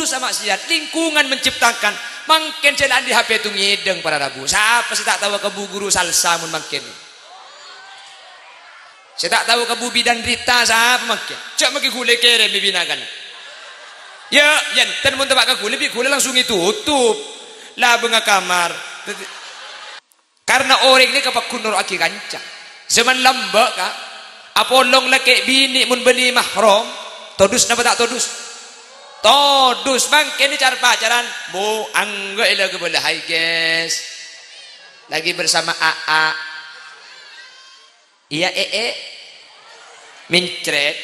sama maksiat, lingkungan menciptakan. Mungkin jalan di HP itu ngideng para rabu. Siapa sih tak tahu ke bu guru salsa mun mungkin. Saya tak tahu ke bu bidan Rita siapa mungkin. Cak mungkin gule kere bibinakan. Ya, yen mun tebak ke gule, gule langsung ditutup. Lah benga kamar. Karena orang ini kapak kunur aki kanca. Zaman lamba ka. Apolong laki bini mun beni mahram. Todus napa tak todus? Todus bangke ini cara pacaran. Bu angga lagi boleh. Hai guys, lagi bersama AA. Iya mincret.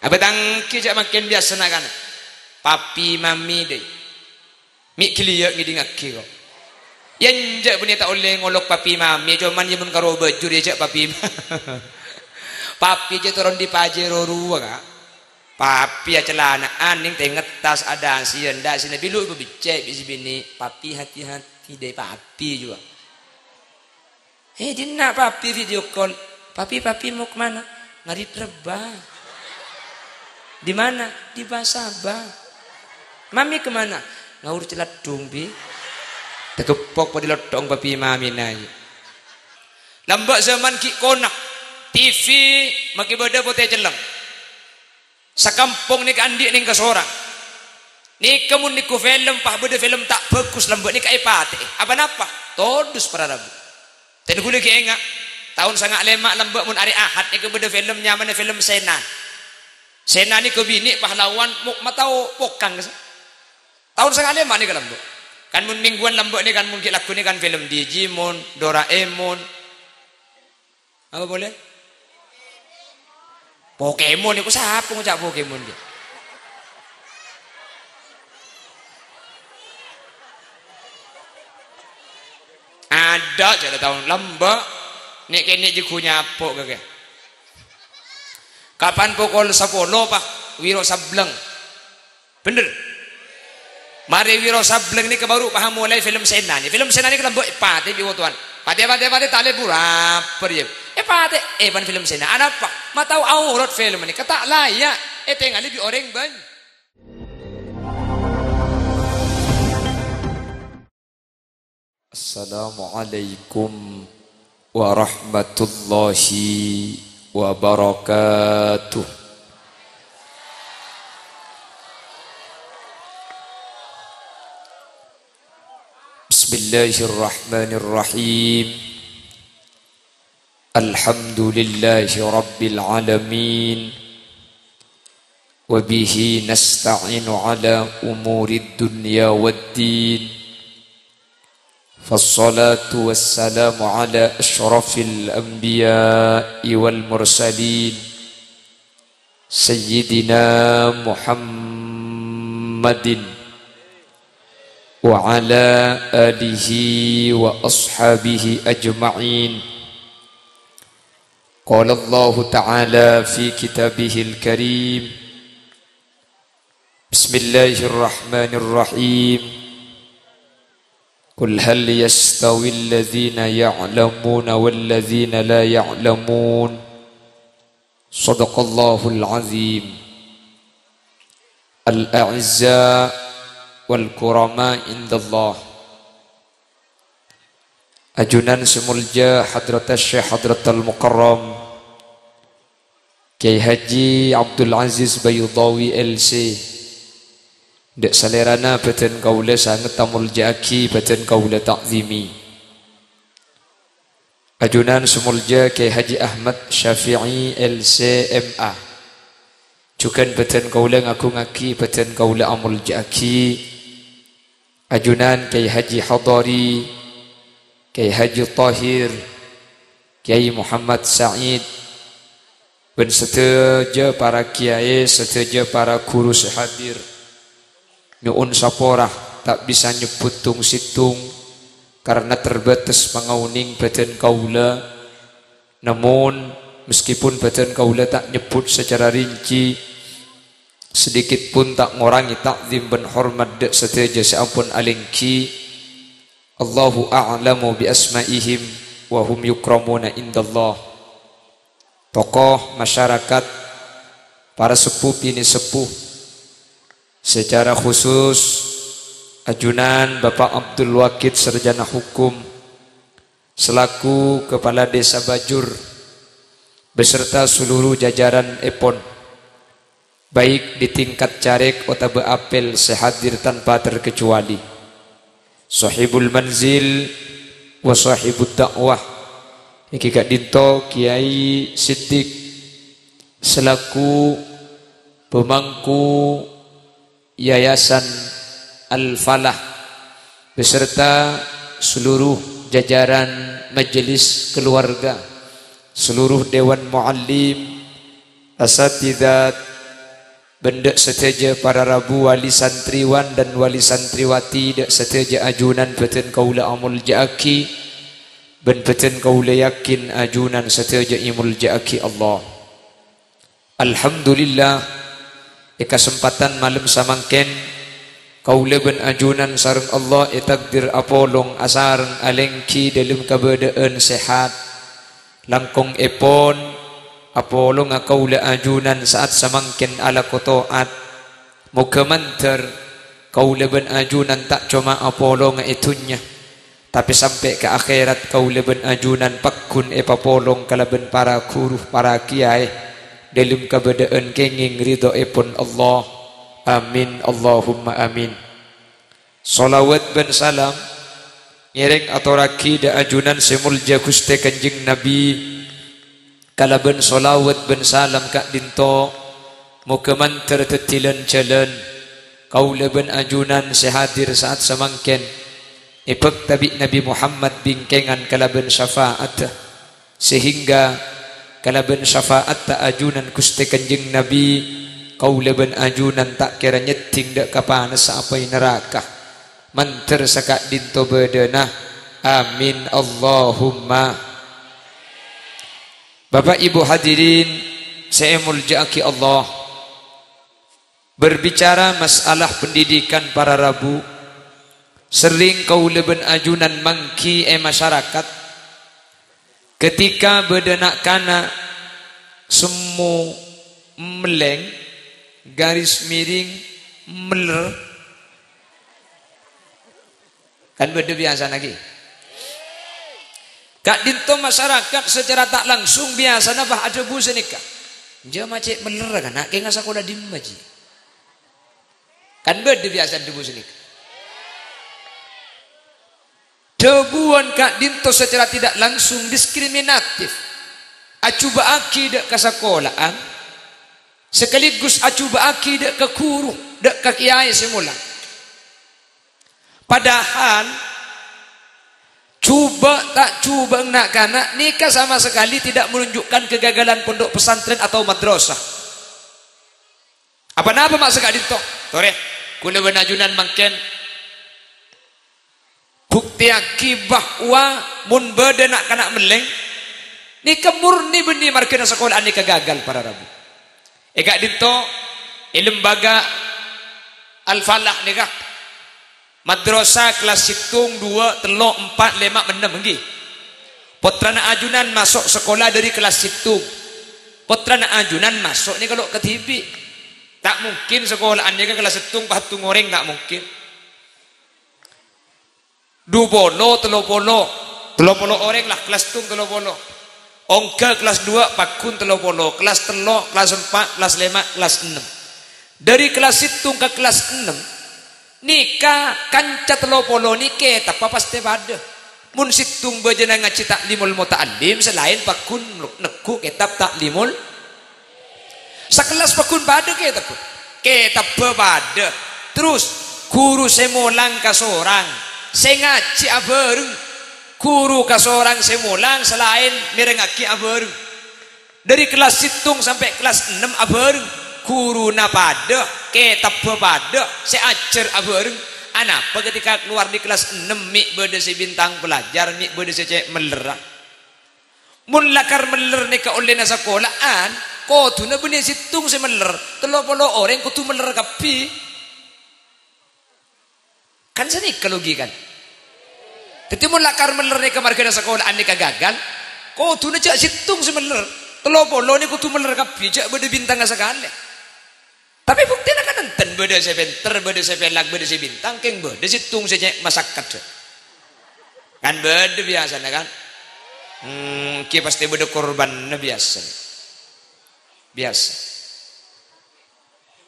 Apa tangki jak makin biasa nak kan? Papi mami deh. Mik keliak ngiding aki kok. Yang jak punya tak oleh ngolok papi mami. Cuman yang mun karo baju dia jak papi. Papi je turun di pajero ruang kak. Papi ya celana aning teh ngetas ada sian dak sini bilu ibu bicek bisi bini. Papi hati-hati deh papi juga. Dia nak papi video call. Papi mau kemana? Ngarit rebah. Di mana? Di Basaba. Mami kemana? Ngaur celat dumbi. Tegepok pada lotong papi mami nai. Lambat zaman ki konak. TV maki beda pote celeng. Sakampung ni kandi ni kesorang. Ni kamu ni ku film pah beda film tak bagus lambat ni kai pate. Apa napa? Todus para rabu. Ten gule ki enga. Tahun sangat lemak lambat mun hari Ahad ni ke beda film nyaman film Sena. Sena ni ke bini pahlawan muk matau pokang. Tahun sangat lemak ni ke lambat. Kan mun mingguan lambat ni kan mun ki laku ni kan film Digimon, Doraemon. Apa boleh? Pokemon itu siapa ngucap Pokemon dia? Ada jadi tahun lamba nek kene jiku nyapok kage. Kapan pukul 10 pak Wiro Sableng. Bener. Mari Wiro Sableng ni kebaru paham mulai film Sena ni. Film Sena ni kelambok pate biwo tuan. Pate tale pura perje. Pate pan film Sena. Ada apa? Matau aurat film ni kata layak. Tengah lebih orang ban. Assalamualaikum warahmatullahi wabarakatuh. Bismillahirrahmanirrahim. Alhamdulillahi rabbil alamin. Wabihi nasta'inu ala umurid dunya waddin. Fassalatu wassalamu ala ashrafil anbiya'i wal mursalin. Sayyidina Muhammadin wa ala alihi wa ashabihi ajma'in. Qala Allah Ta'ala fi kitabihil karim. Bismillahirrahmanirrahim. Qul hal yastawi alladhina ya'lamuna walladhina la ya'lamun. Sadaqallahul azim. Al-a'izza wal kurama indallah. Ajunan semulja hadratas syekh hadratal mukarram Kiai Haji Abdul Aziz Bayudawi LC. Dek salerana badan kaula sangat tamul jaki badan kaula ta'zimi. Ajunan semulja Kiai Haji Ahmad Syafi'i LCMA. Jukan badan kaula ngaku ngaki badan kaula amul jaki. Ajunan Kiai Haji Hadari, Kiai Haji Tahir, Kiai Muhammad Said, dan seteja para kiai, seteja para guru sehadir. Nyuun saporah tak bisa nyebut tung situng karena terbatas pengauning badan kaula. Namun meskipun badan kaula tak nyebut secara rinci, sedikit pun tak ngorangi takzim dan hormat dek seteja seampun alingki. Allahu a'lamu bi asma'ihim wa hum yukramuna indallah. Tokoh masyarakat, para sepuh ini sepuh, Secara khusus ajunan Bapak Abdul Wakid Sarjana Hukum selaku Kepala Desa Bajur beserta seluruh jajaran EPON baik di tingkat caleg atau beapel sehadir tanpa terkecuali. Sahibul manzil wa sahibud dakwah iki Kak Dinto Kiai Siddiq selaku pemangku Yayasan Al-Falah beserta seluruh jajaran majelis keluarga, seluruh dewan muallim, asatidzat, bendek seteja para rabu wali santriwan dan wali santriwati dek seteja ajunan beten kaula amul jaaki ben beten kaula yakin ajunan seteja imul jaaki Allah. Alhamdulillah kesempatan malam samangken kaula ben ajunan sareng Allah takdir apolong asareng alengki dalam keadaan sehat langkong epon apolong kaula ajunan saat samangken ala kotoat moga manter kaula ben ajunan tak cuma apolong itunya tapi sampai ke akhirat kaula ben ajunan pakun epapolong kalaben para guru para kiai dalam keadaan kenging ridho ipun Allah. Amin Allahumma amin. Salawat ben salam ngiring aturaki da ajunan semulja Gusti Kanjeng Nabi kalaben salawat ben salam Kak Dinto muga manter tetilan jalan kaula ben ajunan sehadir saat samangken ipek tabi Nabi Muhammad bingkengan kalaben syafaat sehingga kalaben syafaat tak ajunan Gusti Kanjeng Nabi kaula ben ajunan tak kira nyeting dak kapanas sapai neraka manter sakak Dinto bedena. Amin Allahumma. Bapak Ibu hadirin saya muljaaki Allah, berbicara masalah pendidikan para rabu sering kaula ben ajunan mangki masyarakat ketika bedenak kana semu meleng garis miring meler kan beda biasa lagi Kak Dinto masyarakat secara tak langsung biasa nabah ada bu senika dia macet meler kan nak kenga sekolah di maji kan beda biasa ada bu senika debuan Kak Dinto secara tidak langsung diskriminatif acuba aki dek ke sekolahan sekaligus acuba aki dek ke guru dek ke kiai semula padahal coba tak coba nak kanak nikah sama sekali tidak menunjukkan kegagalan pondok pesantren atau madrasah apa maksud Kak Dinto tore kula benajunan mangken bukti aki bahwa mun beda nak kanak meleng nikah murni benih markena sekolah nikah gagal para rabu Kak Dinto lembaga Al-Falah nikah madrasah kelas hitung 2 telok 4 5 6 nggih putrana ajunan masuk sekolah dari kelas hitung putrana ajunan masuk ni kalau ke TV tak mungkin sekolahannya ke kelas hitung patung goreng tak mungkin 20 30 orang lah kelas tung 30 ongka kelas 2 pakun 30 kelas telok kelas 4 kelas 5 kelas 6 dari kelas hitung ke kelas 6 nikah kanca 30 nikah tapi pasti pada mun situng bejana ngaji taklimul muta'allim selain pakun neku kitab taklimul sekelas pakun pada kitab pada terus guru semulang ka sorang saya ngaji abareng guru ka seorang semulang selain mirengaki abareng dari kelas hitung sampai kelas 6 abareng guru na pada kitab pada saya ajar abareng anapa ketika keluar di kelas 6 mik beda si bintang pelajar mik beda si cek melerang mun lakar meler nika oleh na sekolahan kudu na benih hitung si meler 30 orang kudu meler kapi kan senik logi kan tapi mun lakar meler nika markena sekolahan nika gagal kudu na cek hitung si meler 30 ni kudu meler kapi cek beda bintang sekali tapi bukti nak nenten beda sepenter beda sepelak beda sebintang keng beda situng saja masakat kan beda biasa kan ki pasti beda korban biasa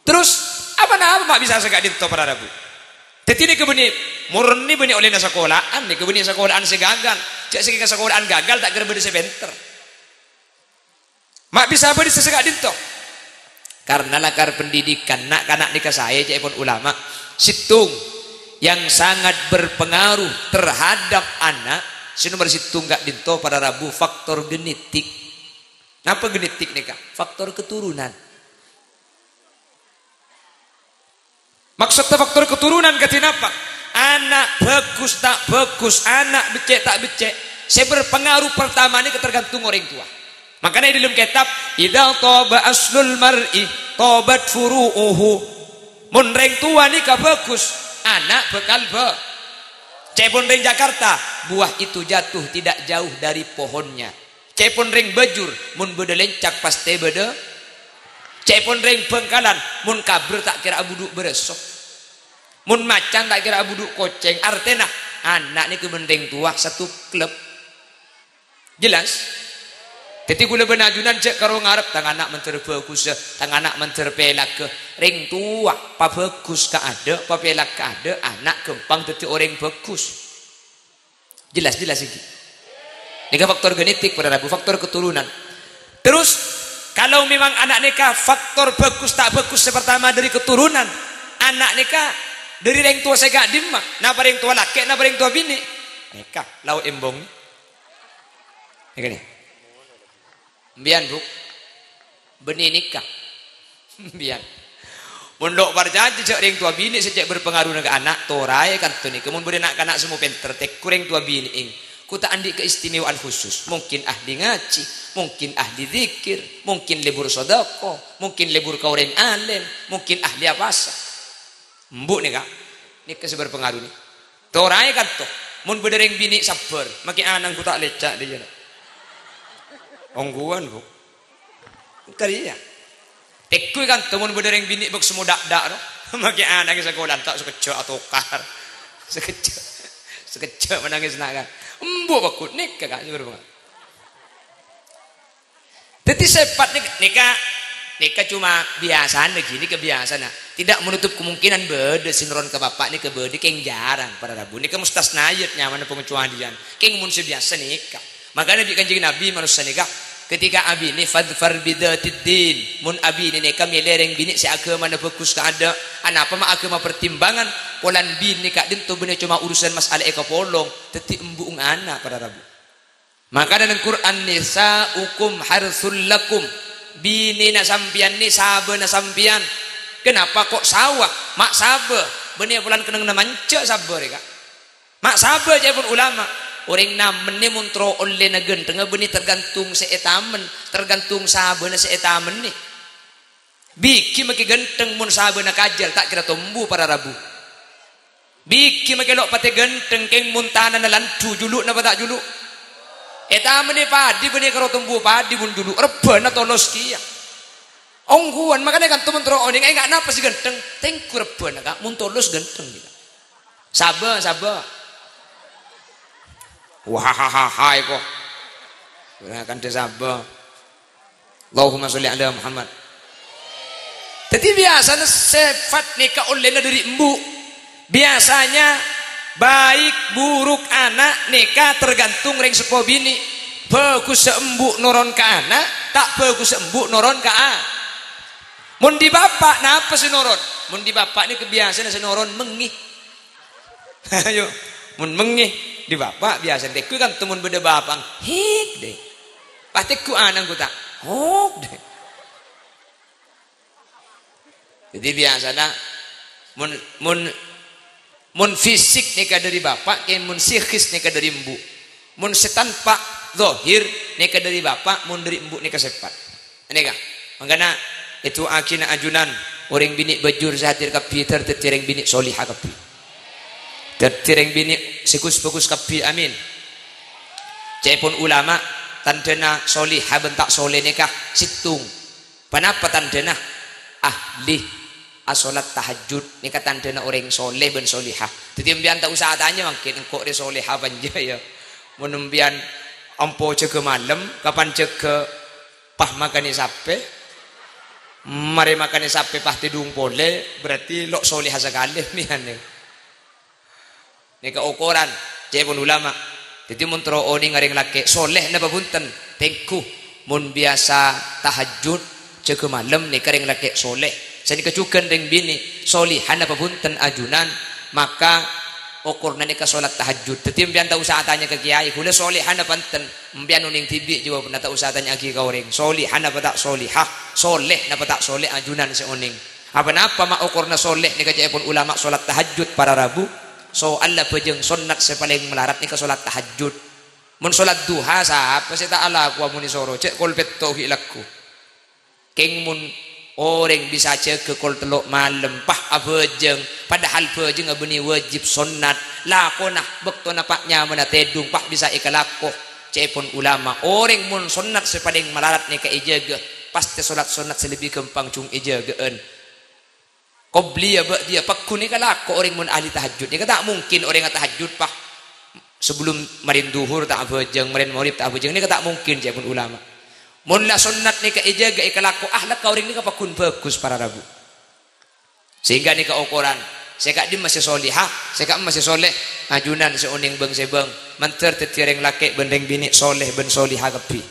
terus apa mak bisa segak dinto para rabu jadi ini kebeni murni beni oleh sekolahan nih kebeni sekolahan segagal cek segi sekolahan gagal tak kira beda sepenter mak bisa beda segak dinto karena lakar pendidikan nak nikah saya cek pun ulama situng yang sangat berpengaruh terhadap anak nomor situng gak dinto pada rabu faktor genetik. Kenapa genetik nikah? Faktor keturunan. Maksudnya faktor keturunan katina apa? Anak bagus tak bagus, anak becek tak becek, saya berpengaruh pertama ini tergantung orang tua. Makanya di dalam kitab idza taba aslul mar'i tabat furu'uhu. Mun reng tua nikah bagus, anak bekal cepon ring Jakarta, buah itu jatuh tidak jauh dari pohonnya. Cepon ring bejur, mun beda lencak pasti beda. Cepon ring Bengkalan, mun kabur tak kira abuduk beresok. Mun macan tak kira abuduk koceng. Artinya anak ini kementing tua satu klub. Jelas? Jadi gula benajunan cek karo ngarep tang anak menter bagus, tang anak menter pelak ke ring tua, pa bagus ka ada, pa pelak ka ada, anak gempang dadi orang bagus. Jelas iki. Ini faktor genetik pada rabu, faktor keturunan. Terus kalau memang anak nikah faktor bagus tak bagus pertama dari keturunan, anak nikah dari ring tua saya gak dimak, napa ring tua laki, napa ring tua bini, nikah lau embong. Ini nih. Bian bu, benih nikah, bian. Mondok barjaji cek ring tua bini sejak berpengaruh dengan anak torai kan tu ni. Kemudian beri anak semua penter tek kurang tua bini ing. Kuta andi keistimewaan khusus. Mungkin ahli ngaji, mungkin ahli zikir, mungkin lebur sodako, mungkin lebur kau orang alim, mungkin ahli apasa. Mbuk ni kak, ni kasih berpengaruh ni. Torai kan tu. Mun berdering bini sabar, makin anak ku tak lecak dia. Ongguan bu, kalian. Tekui kan temun berdering bini bak semua dak no, makin anak sekolah tak sekecil atau kar, sekecil menangis nak kan, embu bakut nikah kan juga. Jadi sepat nikah cuma biasa begini kebiasaan, tidak menutup kemungkinan beda sinron ke bapak ni ke beda keng jarang pada rabu nikah mustasnayat nyaman pengecualian, keng mun sebiasa nikah. Makanya di kanjeng Nabi manusia nikah ketika abi ni fadfar bidatid mun abi ni nikah melereng bini si agama na bagus ka ada ana apa ma agama pertimbangan polan bini ka dinto bener cuma urusan masalah eka polong teti embuung anak pada rabu. Maka dalam Quran nisaukum harsul lakum bini na sampian ni sabe na sampian. Kenapa kok sawah mak sabe bener polan keneng na manca sabe ka. Mak sabe je pun ulama orang namen ni muntro oleh na genteng benih tergantung seetamen tergantung sahabat na seetamen ni biki maki genteng mun sahabat na kajal tak kira tumbuh para rabu biki maki lok pate genteng keng muntana na lantu juluk na tak juluk etamen ni padi benih karo tumbuh padi mun juluk reba na tolos kia ongguan makanya kan tu muntro oning enggak napa si genteng tengku reba na kak mun tolos genteng sabar wahahaha kok akan disabah Allahumma sholli ala Muhammad. Jadi biasanya sifat nikah oleh dari embu biasanya baik buruk anak nikah tergantung ring sepo bini bagus seembuk noron ke anak tak bagus seembuk noron ke anak mun di bapak napa si noron mun di bapak ini kebiasaan si noron mengih ayo mun mengih di bapak biasa teku kan temun beda bapang hik deh pateku anang ku tak hok deh jadi biasa dah mun fisik nikah dari bapak kayak mun psikis nikah dari embu mun setan pak zahir nikah dari bapak mun dari embu nikah sepat ini kah makanya itu akina ajunan orang bini bajur satir kapi tertereng bini solihah kapi tertireng bini sikus bagus kapi amin. Cepon ulama tandena solihah bentak soleh nikah situng. Kenapa tandena ahli asolat tahajud ni kata tanda orang soleh ben solihah. Jadi ambian tak usah tanya mungkin engkau dia solihah banja ya. Menumbian ampo cek malam kapan cek pah makan sape. Mari makan sape pah tidung pole berarti lok solihah sekali mian ni. Ni ke ukuran cepon ulama. Jadi mun tro oni ngaring laki soleh na babunten tengku mun biasa tahajud cek malam ni karing laki soleh. Sani kecukan deng bini solihan apa punten ajunan maka ukurna ni ka salat tahajud. Teti mbian ta usah tanya ke kiai kula solihan apa punten mbian uning tibi jawab na ta usah tanya aki ka orang solihan apa tak solihah soleh napa tak soleh ajunan si uning apa napa mak ukurna soleh ni ka pun ulama salat tahajud para rabu so Allah pejeng sunat sepaling melarat ni ka salat tahajud mun salat duha sahab pasti tak ala ku muni soro cek kolpet tauhid laku keng mun orang bisa cek ke kol teluk malam pah abejeng padahal bejeng abeni wajib sunat lakonah bekto napaknya mana tedung pah bisa ikalako cepon ulama orang mun sunat sepading malarat ni ka ijaga pasti solat sunat selebih kempang cung ijagaan qobliya ba dia pakku ni kalako orang mun ahli tahajud ni tak mungkin orang tahajud pah sebelum marin duhur tak abejeng marin maghrib tak abejeng ni tak mungkin cepon ulama. Mun la sunnat ni ka ijaga ikalaku ahlak ka orang ni ka pakun bagus para rabu. Sehingga ni ka ukuran. Seka di masih solihah, seka masih soleh. Ajunan seuning beng sebeng. Manter tetireng laki bendeng bini soleh ben solihah kepi.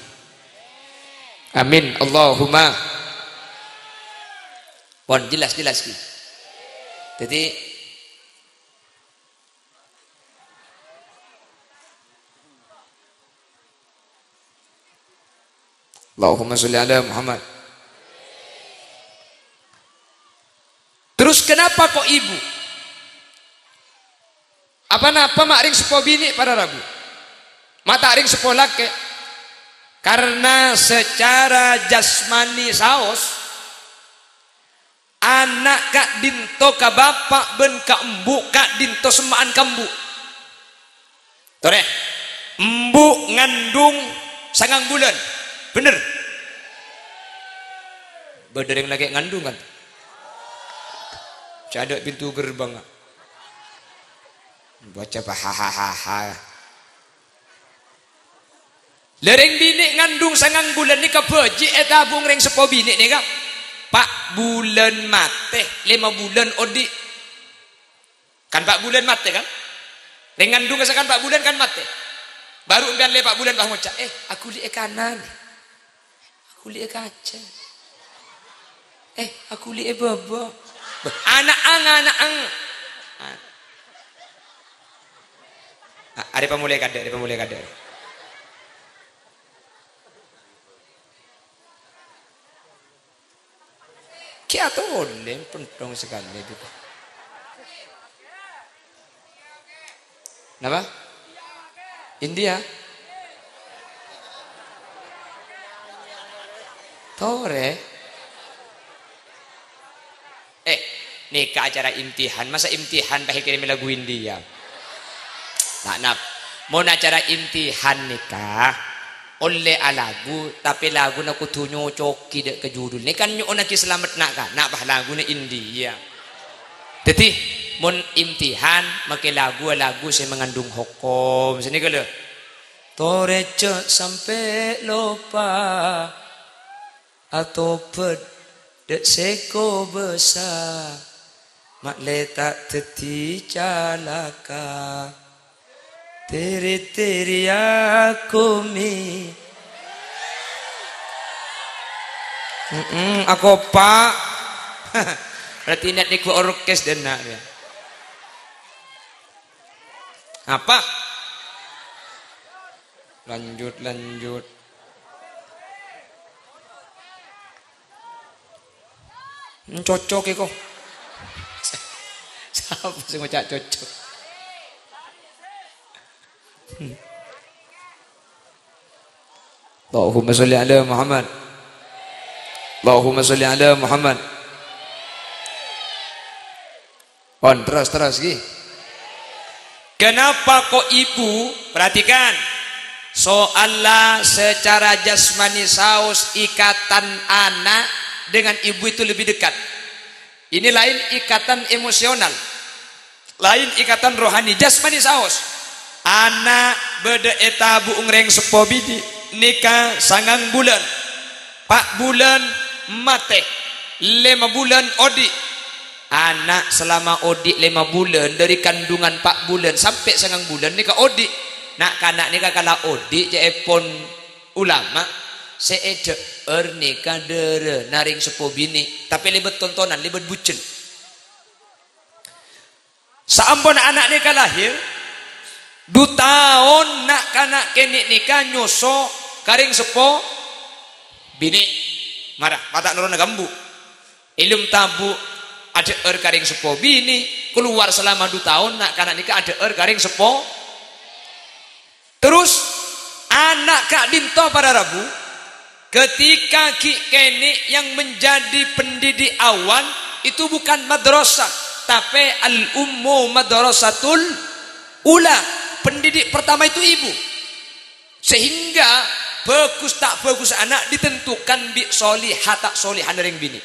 Amin. Allahumma. Pon jelas-jelas ki. Jadi Allahumma sholli ala Muhammad. Terus kenapa kok ibu? Apa napa mak ring sepo bini pada rabu? Mata ring sepo laki. Karena secara jasmani saos anak kak dinto ka bapak ben ka embu kak dinto semaan kambu. Tore. Embu ngandung sangang bulan. Bener berdereng lagi ngandung kan cadok pintu gerbang baca hahaha lereng bini ngandung sangang bulan ni kebeji etabung reng sepo bini ni kak pak bulan mate 5 bulan odi kan 4 bulan mate kan reng ngandung kan 4 bulan kan mate baru ambil 4 bulan bah ngocak aku lihat kanan aku lihat kaca aku lihat baba anak ang ada pemulai kader kia toleng pentong sekali itu kenapa India Tore nih ke acara imtihan masa imtihan pakai kirim lagu India tak nap mau acara imtihan nikah oleh lagu tapi lagu nak kutunyo coki dek ke judul ni kan nyo nak selamat nak bah lagu ni India jadi mon imtihan makai lagu saya mengandung hukum sini kalau Tore cek sampai lupa atau pedek seko besar mak letak teti calaka teri aku mi aku pak berarti nak niku orkes dan nak ya apa lanjut cocok kok siapa sih ngocak cocok Allahumma sholli ala Muhammad Allahumma sholli ala Muhammad on terus gih kenapa kok ibu perhatikan soalnya secara jasmani saus ikatan anak dengan ibu itu lebih dekat Ini lain ikatan emosional, lain ikatan rohani, jasmani saos. Anak beda eta bu ungreng sepo bidi nikah sangang bulan, 4 bulan mate, 5 bulan odi. Anak selama odi 5 bulan dari kandungan 4 bulan sampai sangang bulan nikah odi. Nak kanak nikah kala odi cepon ulama seede nikah dere naring sepo bini tapi libet tontonan libet bucin. Saambon anak nikah lahir 2 tahun nak kanak kene nikah nyoso karing sepo bini marah mata nurun gambu ilum tabu ada karing sepo bini keluar selama 2 tahun nak kanak nikah ada karing sepo. Terus anak Kak Dinto pada Rabu ketika Ki Keni yang menjadi pendidik awan itu bukan madrasah tapi al-ummu madrasatul ula, pendidik pertama itu ibu. Sehingga bagus tak bagus anak ditentukan bi solihah tak solihan ring bini.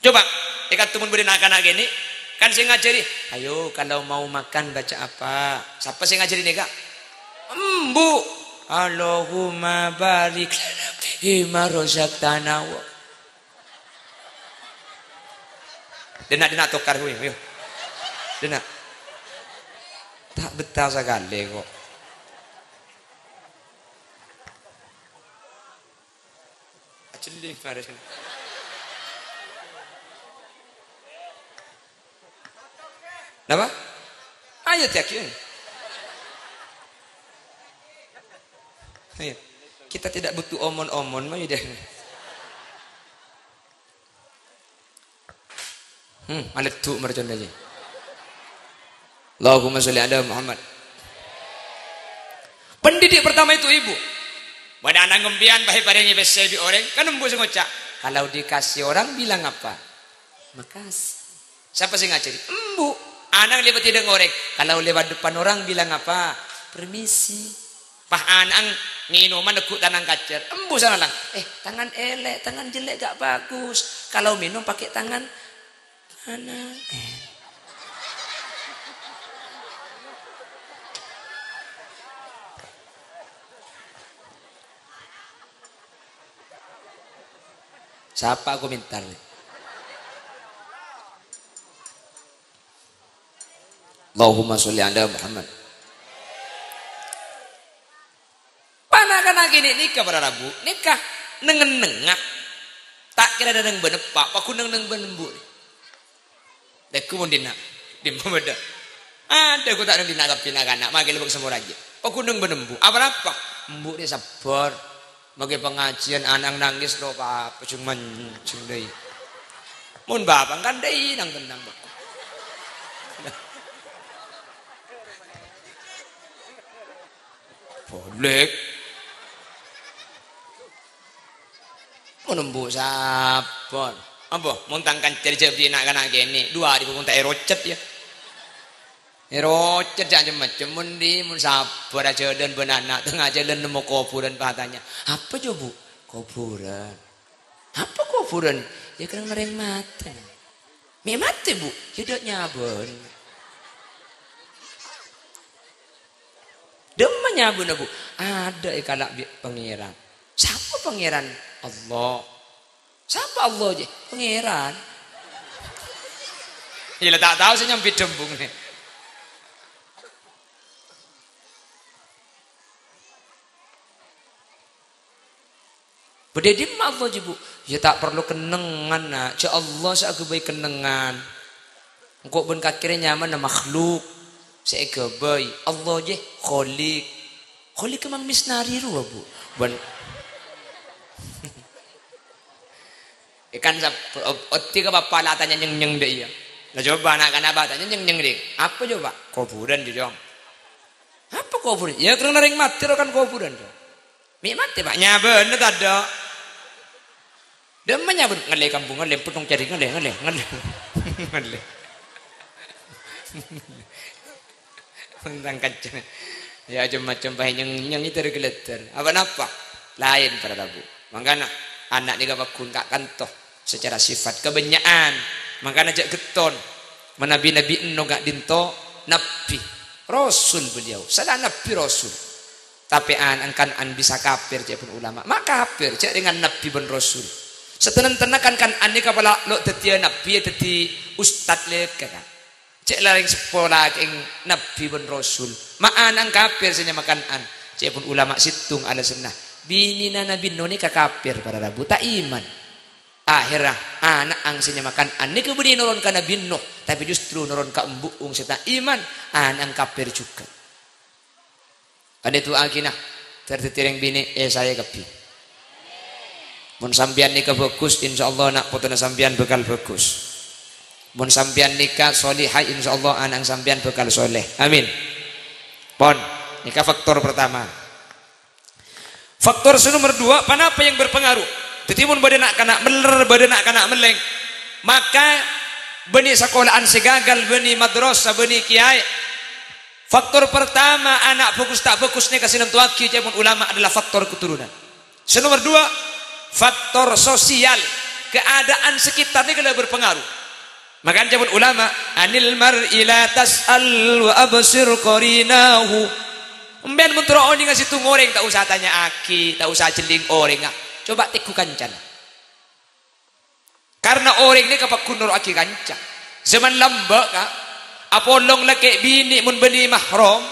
Coba ikat temen beri anak-anak ini kan saya ngajari, ayo kalau mau makan baca apa? Siapa saya ngajari nih Kak? Embu Allahumma barik lana fima razaqtana wa Dena tukar gue yo. Dena tak betah sekali kok. Aceli faris. Napa? Ayo yakin. Ayo. Kita tidak butuh omon-omon mah udah. Maletu mercon aja. Allahumma sholli ala Muhammad. Pendidik pertama itu ibu. Pada anak ngembian bahi parengi besebi orang kan embu ngocak. Kalau dikasih orang bilang apa? Makasih. Siapa sih ngajari? Embu. Anak lewat tidak ngorek. Kalau lewat depan orang bilang apa? Permisi. Pah anang minuman nekuk tangan kacer. Embu sana lang. Tangan elek, tangan jelek gak bagus. Kalau minum pakai tangan kanan. Siapa aku minta nih? Allahumma sholli ala Muhammad. Anak ini nikah pada Rabu, nikah nengen-nengak. Tak kira ada neng benepak, aku neng benembu. Deku mau dina, di beda. Ada aku tak neng dina kapina kanak, makin lebih semua aja. Aku neng benembu, apa? Embu dia sabar, bagi pengajian anak nangis lo apa cuma cendai. Mun bapak kan dai nang tenang bapak. Boleh. Menembus sabon apa muntangkan cari jadi nak kanak gini 2 hari pun tak erocet ya erocet jangan macam mundi mun sabar aja dan benana tengah jalan nemu kuburan patahnya apa coba kuburan apa kuburan ya kena ngereng mati mi mati bu hidup nyabun demen nyabun bu ada ikalak pengiran siapa pangeran Allah. Siapa Allah aja? Pangeran. Ya tak tahu saya nyampe dembung nih. Bededi Allah aja bu. Ya tak perlu kenengan nak. Ya Allah saya baik kenengan. Engkau pun kakirnya nyaman makhluk. Saya baik. Allah aja kholik. Kholik emang misnari ruah bu. Ben ikan tiga bapak lah tanya nyeng deh ya. Nah coba anak anak tanya nyeng deh. Apa coba? Kuburan juga. Apa kuburan? Ya kena ring mati kan kuburan dong. Mi mati pak nyaben ada. Demen nyaben ngelih kampung ngelih putung cari ngelih. Tentang kaca. Ya macam bayi nyeng itu regulator. Apa? Lain pada Rabu. Makanya anak ni gak bakun kak kantoh secara sifat kebenyaan makanya jak geton menabi-nabi eno gak dinto nabi rasul beliau salah nabi rasul tapi kan bisa kafir cek pun ulama maka kafir cek dengan nabi ben rasul setenan-tenan kan ani kepala lo dadi nabi dadi ustad lek kan cek laring sekolah ing nabi ben rasul ma'an kafir senya makan cek pun ulama situng ala sunnah binina nabi noni ka kafir para rabu tak iman akhirnya anak angsinya makan ani kemudian nurun ke Nabi Nuh tapi justru nurun ke embuung serta iman anak kafir juga ada itu akinah tertiring bini saya kepi mun sambian nikah bagus insyaallah nak putuna sambian bekal bagus mun sambian nikah solihah insyaallah anak sambian bekal soleh amin pon nikah faktor pertama faktor nomor 2 apa yang berpengaruh tetimun badan nak kena meler badan nak kena meleng maka benih sekolahan segagal benih madrasah benih kiai faktor pertama anak fokus tak fokus ni kasih nentu aki jamun ulama adalah faktor keturunan nomor 2 faktor sosial keadaan sekitar ni kena berpengaruh makanya jamun ulama anil mar'i la tas'al wa absir qarinahu emben mentero oni ngasih tu ngoreng tak usah tanya aki tak usah jeling oreng coba teku kancan karena orang ini kapak kunur aki kancan zaman lambak kak apolong laki bini mun beni mahram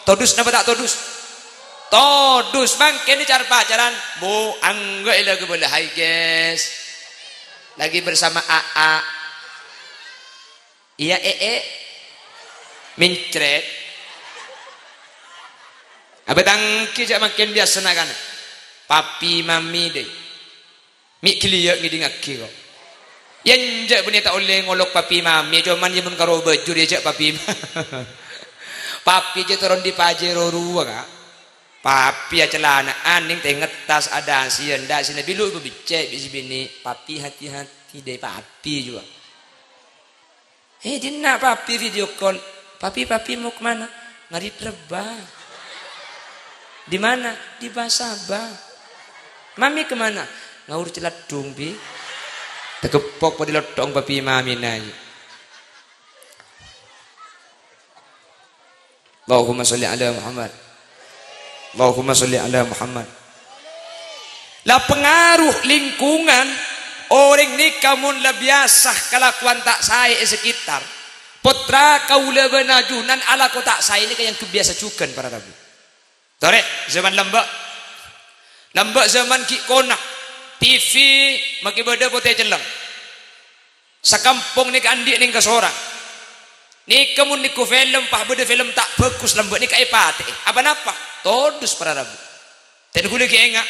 todus napa tak todus mangke ni cara pacaran bu angga lagi boleh hai guys lagi bersama AA iya mincret apa tangki jak makin biasa nak kan papi mami deh mi kiliya ngidi ngaki kok yen jak punya tak oleh ngolok papi mami cuman yemun karo baju dia jak papi papi je turun di pajero ruwa kak papi celana aning teh ngetas ada sieun da sini bilu ibu bicek bisi bini papi hati-hati deh papi juga dina papi video call papi mau kemana ngari Rebah di mana di Basabah mami kemana ngawur celat dong bi tegepok pada lodong papi mami nai Allahumma sholli ala Muhammad Allahumma sholli ala Muhammad lah pengaruh lingkungan orang ni kamun lah biasa kelakuan tak saya sekitar putra kaula benajunan ala ko tak saya ini yang kebiasa juga para rabu tore zaman lambak zaman ki konak TV maki beda pote celeng sakampung ni andi ning ka sorang ni kamun ni ku film pah beda film tak bagus lambak ni ka ipate apa napa todus para rabu ten kudu ki enga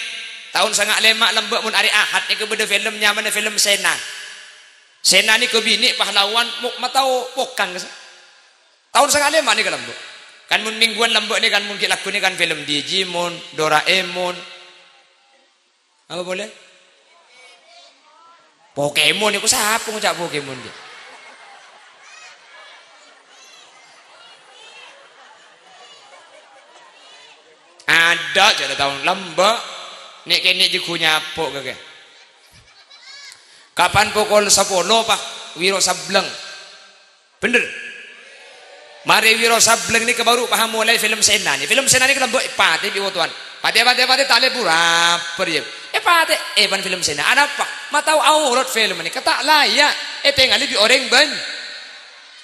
tahun sangat lemak lambak mun ari ahad ni ke beda film nyaman film Sena ni ke bini pahlawan muk matau pokang tahun sangat lemak ni ka lambak kan mun mingguan lambak ni kan mun ki laku ni kan film Digimon Doraemon apa boleh Pokemon itu siapa ngucap Pokemon dia ada jadi tahun lambak nek kene jekunya apa kage kapan pukul 10 pak Wiro Sableng bener mari Wiro Sableng ni kebaru paham mulai film Sena ni kelembok pati biwotuan pati tale burap dia pate ban film Sena ada apa matau aurat film ni kata layak tengali di orang ban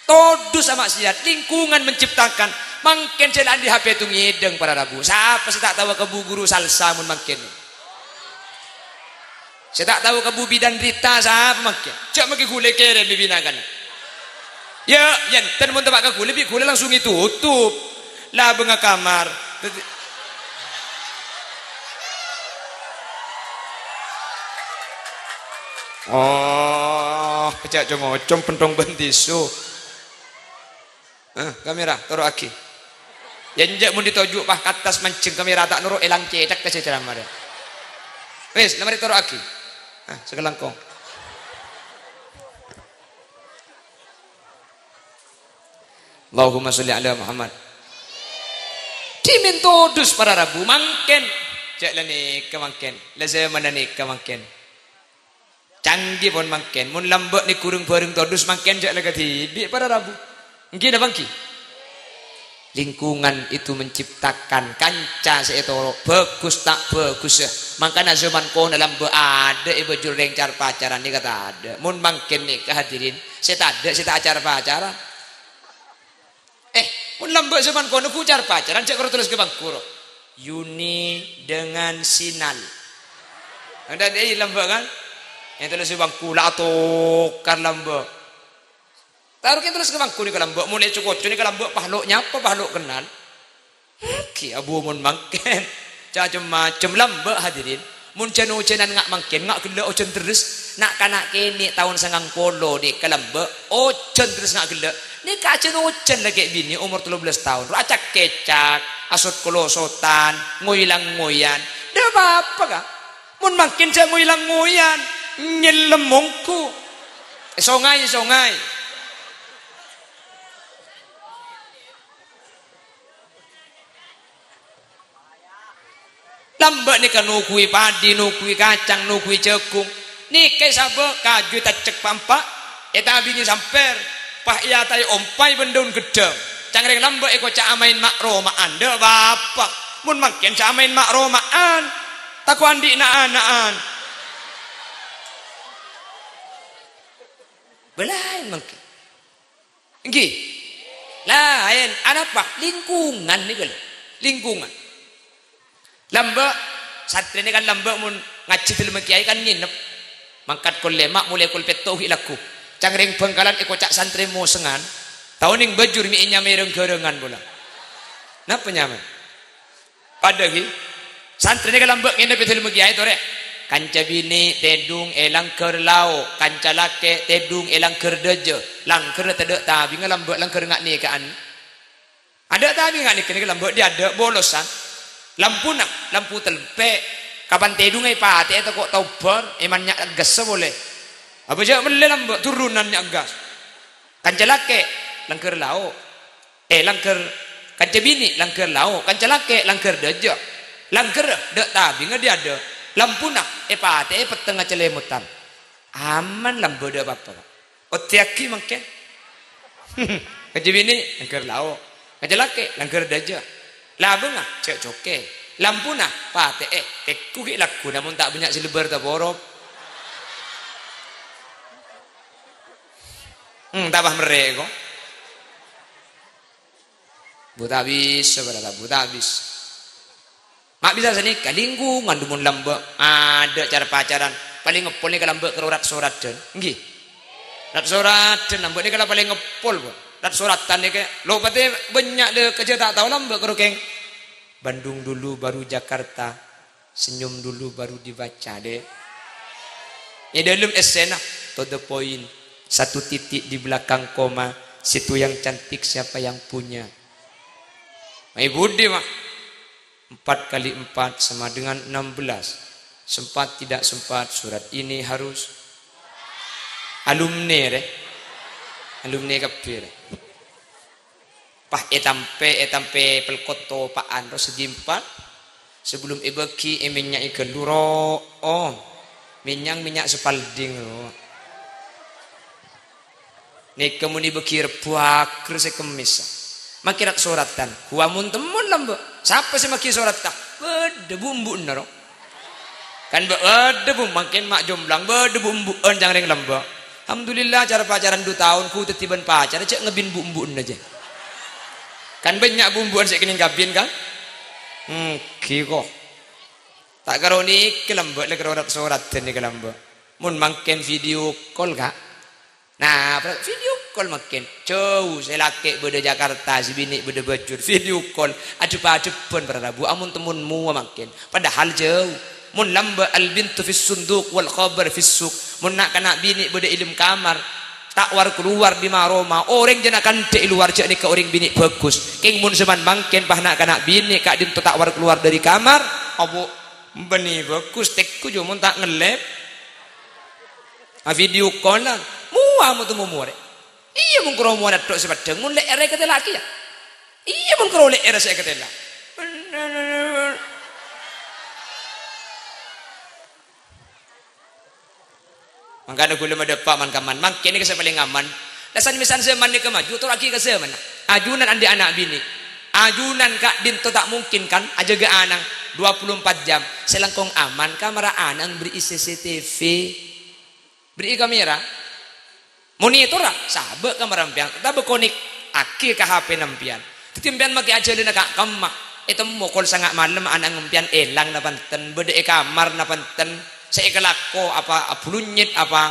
todus sama siat lingkungan menciptakan mungkin jalan di HP tu ngideng para rabu siapa saya tak tahu ke bu guru salsa mun mungkin saya tak tahu ke bu bidan Rita siapa mungkin cak mungkin gule keren bibinakan ya yan ten mun tebak ke gule langsung ditutup lah benga kamar oh cak ngocom pentong bentisu kamera taruh aki janjak mun ditojuk pah katas mancing kamera tak nurut elang cetak ke ceramah dia wes lamari taruh aki segelangkong Allahumma sholli ala Muhammad dimintodus para rabu mangken cak la nikah mangken la zaman nikah mangken canggih pun mangken mun lambek ni kurung bareng todus mangken jak lega tibi pada rabu nggih dah bangki lingkungan itu menciptakan kanca seetoro bagus tak bagus ya makanya zaman kau dalam ada ibu jureng car pacaran ni kata ada mun mangken ni kehadirin saya tak ada saya tak acara pacaran mun lambek zaman kau nuku car pacaran cek kau tulis ke bangkuro Yuni dengan Sinal ada dia lambek kan yang tulis ke bangku lah atau kan lambek taruh kita tulis ke bangku ni ke lambek mulai cukup ni ke lambek pahloknya apa pahlok kenal ki abu mun mangken macam lambek hadirin mun ceno-cenan ngak mangken ngak gila ocen terus nak kanak kini tahun sangang polo di ke lambek ocen terus ngak gila ni kacen ocen lagi bini umur 13 tahun acak kecak asot kolosotan ngoylang ngoyan dah apa kah mun makin saya ngoylang ngoyan nyelemongku songai lambek ni kan nukui padi nukui kacang nukui cekung ni kai sabe kaju tak cek pampak eta bini samper pah iya tai ompai bendun gedeng cangreng lambek eko cak amain makromaan de bapak mun makin cak amain makromaan taku andi naan belain mungkin nggih lain apa lingkungan ni kalau lingkungan lambek santri ni kan lambek mun ngaji film kiai kan nginep mangkat kol lemak mulai kol peto hilaku cangreng bengkalan eko cak santri mo sengan tahun ning bajur mi inya mereng gerengan bola napa nyaman pada gi santri ni kan lambek nginep film kiai to rek kanca bini tedung elang ker lau kanca lake tedung elang ker deje langker tedek tabi ngelambek langker ngak ni kaan ada tabi ngak ni kene lambek dia ada bolosan lampu nak lampu telpe kapan tedung ai pate eta kok tau ber emannya gas boleh apa je mele lambek turunannya gas kanca lake langker lau langker kanca bini langker lau kanca lake langker deje langker dek tabi ngak dia ada lampu nak pate petengah celemutan aman lampu ada apa otiaki mungkin kerja bini langgar lau kerja laki langgar daja labu ngah cek coke lampu nak pate teku ki laku namun tak banyak silebar tak borok tabah mereka buta habis seberapa buta habis mak bisa sini kalinggung ngandumun lambek ada cara pacaran paling ngepol ni kalau lambek kerorat sorat den nggih rat sorat den lambek ni kalau paling ngepol rat soratan ni ke lo pate banyak de kerja tak tahu lambek kerokeng Bandung dulu baru Jakarta senyum dulu baru dibaca deh ya dalam esena to the point satu titik di belakang koma situ yang cantik siapa yang punya mai budi mak 4 kali 4 sama dengan 16 sempat tidak sempat surat ini harus alumni kapir pah etampe pelkoto paan ro segi 4 sebelum ibeki minyak ikan luro minyak sepalding nek kemuni bekir puak krese kemis makirat suratan kuamun temun lambek siapa sih maki surat tak bede bumbu naro kan bede bumbu makin mak jomblang bede bumbu jangan lambek alhamdulillah cara pacaran 2 tahun ku tetiban pacar cek ngebin bumbu aja kan banyak bumbuan saya kini ngabin kan kiko tak karoni kelambek le kerorat surat ni kelambek mun makin video call kak nah video call makin jauh saya laki beda Jakarta si bini beda bajur video call adep-adepan berarabu amun temunmu makin padahal jauh mun lamba al bintu fis sunduk wal khabar fis suq mun nak kana bini beda ilim kamar takwar keluar di maroma orang jenakan de luar je ni ke orang bini bagus king mun seman makin pah nak kana bini kak dim takwar keluar dari kamar abu beni bagus tekku jo mun tak ngelep video call lah muah mu tu muah iya mun kro muah tok sepadeng mun lek ere kete laki ya iya mun kro lek ere saya kete lah Mangkana gula madepak man kaman. Mangkin ni kasi paling aman. Dasan misan zaman ni kemaju tu lagi ke zaman. Ajunan andi anak bini. Ajunan kak dinto tak mungkin kan ajaga anang 24 jam. Selangkong aman kamera anang beri CCTV. Beri kamera. Monitor lah sabak kamera ampian. Tak berkonik akil ke HP nampian. Titimpian maki aja lina kak kamak. Itu mokol sangat malam anang ampian elang na panten. Bede kamar na panten. Saya kelako apa bulunyit apa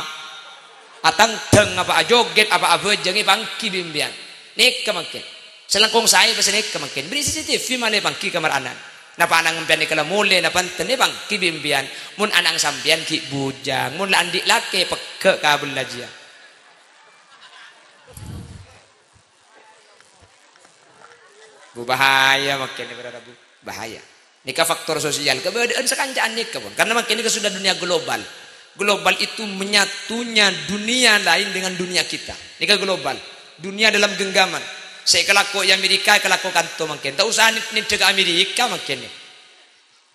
atang teng apa joget apa jengi bangki bimbian. Nek kemakin. Selangkong saya pasal nek kemakin. Beri CCTV mana bangki kamar anan. Napa anang ampian ni kala mule na panten ni bangki bimbian. Mun anang sampian ki bujang. Mun landik lake peke kabel lajia. Bu bahaya makin ni berada bu bahaya. Nikah faktor sosial keberadaan sekancaan nikah pun karena makin ini sudah dunia global. Global itu menyatunya dunia lain dengan dunia kita. Nikah global, dunia dalam genggaman. Saya kelako yang Amerika kelako kanto makin. Tak usah ni ke Amerika makin ni.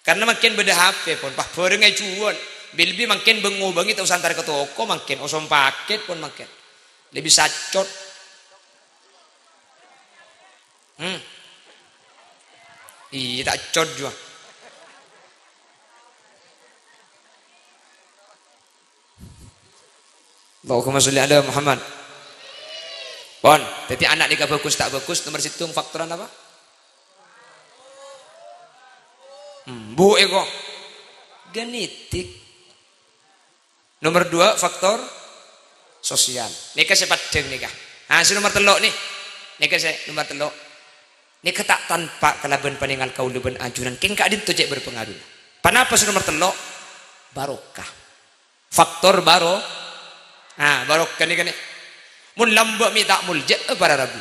Karena makin beda HP pun, pak perengai cuan. Bilbi makin bengobangi tak usah antar ke toko makin, osom paket pun makin. Lebih sacot. Iya tak cod juga. Allahumma sholli ala Muhammad. Pon, tapi anak nikah bagus tak bagus nomor situng faktoran apa? Bu ego genetik. Nomor 2 faktor sosial. Nikah cepat deng nikah. Ah, si nomor telok nih. Nikah saya nomor telok. Ni ketak tanpa kelaban peninggal kau leban ajunan king kak din cek berpengaruh. Kenapa sudah nomor telok? Barokah. Faktor baro. Ah, barokah ni kan ni. Mun lambak mi tak mulja para rabu.